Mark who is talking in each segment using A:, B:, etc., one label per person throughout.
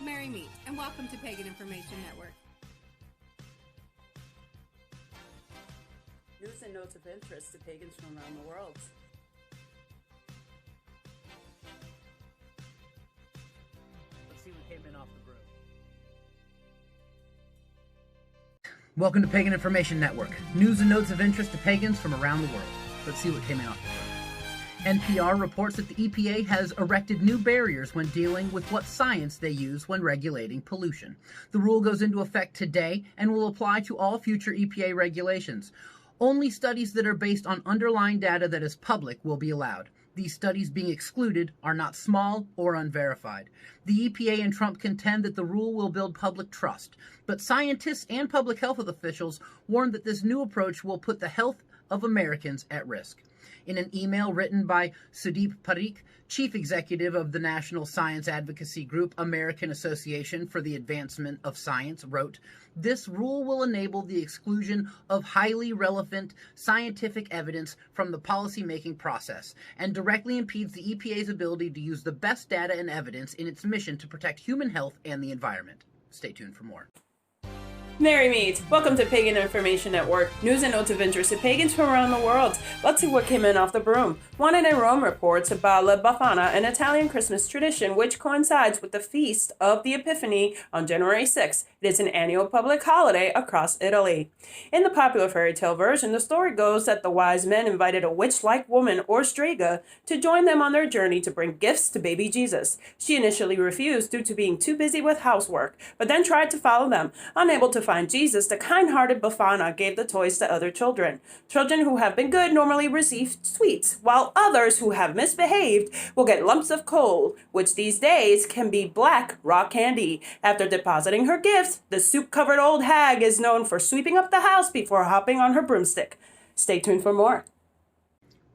A: Merry meet, and welcome to Pagan Information Network.
B: News and notes of interest to pagans from around the world.
C: Let's see what came in off the broom.
D: Welcome to Pagan Information Network. News and notes of interest to pagans from around the world. Let's see what came in off the broom. NPR reports that the EPA has erected new barriers when dealing with what science they use when regulating pollution. The rule goes into effect today and will apply to all future EPA regulations. Only studies that are based on underlying data that is public will be allowed. These studies being excluded are not small or unverified. The EPA and Trump contend that the rule will build public trust, but scientists and public health officials warn that this new approach will put the health of Americans at risk. In an email written by Sudeep Parikh, chief executive of the national science advocacy group American Association for the Advancement of Science, wrote, "This rule will enable the exclusion of highly relevant scientific evidence from the policymaking process and directly impedes the EPA's ability to use the best data and evidence in its mission to protect human health and the environment." Stay tuned for more.
B: Merry meet! Welcome to Pagan Information Network. News and notes of interest to pagans from around the world. Let's see what came in off the broom. Wanted in Rome reports about La Befana, an Italian Christmas tradition which coincides with the Feast of the Epiphany on January 6th. It is an annual public holiday across Italy. In the popular fairy tale version, the story goes that the wise men invited a witch-like woman, or Strega, to join them on their journey to bring gifts to baby Jesus. She initially refused due to being too busy with housework, but then tried to follow them. Unable to find Jesus, the kind-hearted Befana gave the toys to other children. Children who have been good normally receive sweets, while others who have misbehaved will get lumps of coal, which these days can be black rock candy. After depositing her gifts, the soup-covered old hag is known for sweeping up the house before hopping on her broomstick. Stay tuned for more.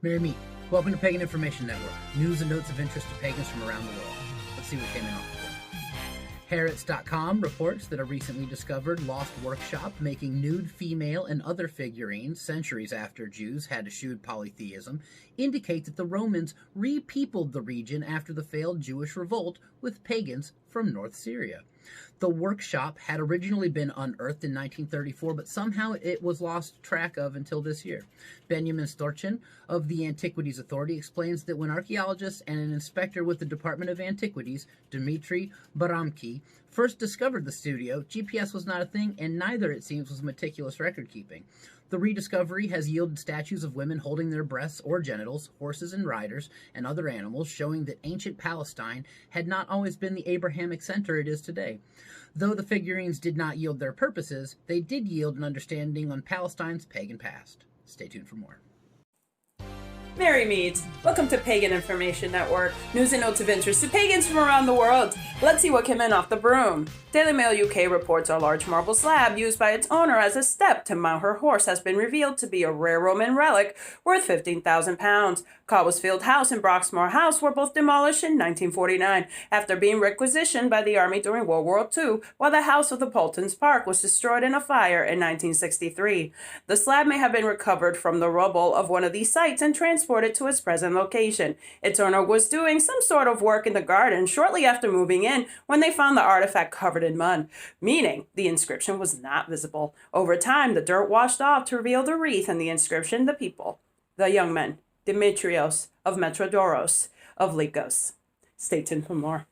D: Merry meet. Welcome to Pagan Information Network. News and notes of interest to pagans from around the world. Let's see what came in off the broom. Harrods.com reports that a recently discovered lost workshop making nude female and other figurines centuries after Jews had eschewed polytheism indicate that the Romans repeopled the region after the failed Jewish revolt with pagans from North Syria. The workshop had originally been unearthed in 1934, but somehow it was lost track of until this year. Benjamin Storchin of the Antiquities Authority explains that when archaeologists and an inspector with the Department of Antiquities, Dmitry Baramki, first discovered the studio, GPS was not a thing, and neither, it seems, was meticulous record-keeping. The rediscovery has yielded statues of women holding their breasts or genitals, horses and riders, and other animals, showing that ancient Palestine had not always been the Abrahamic center it is today. Though the figurines did not yield their purposes, they did yield an understanding on Palestine's pagan past. Stay tuned for more.
B: Merry meet! Welcome to Pagan Information Network. News and notes of interest to pagans from around the world. Let's see what came in off the broom. Daily Mail UK reports a large marble slab used by its owner as a step to mount her horse has been revealed to be a rare Roman relic worth £15,000. Cobblesfield House and Broxmore House were both demolished in 1949 after being requisitioned by the Army during World War II, while the house of the Poltons Park was destroyed in a fire in 1963. The slab may have been recovered from the rubble of one of these sites and transported to its present location. Its owner was doing some sort of work in the garden shortly after moving in when they found the artifact covered in mud, meaning the inscription was not visible. Over time, the dirt washed off to reveal the wreath and the inscription, "The people, the young men, Demetrios of Metrodoros of Lycos." Stay tuned for more.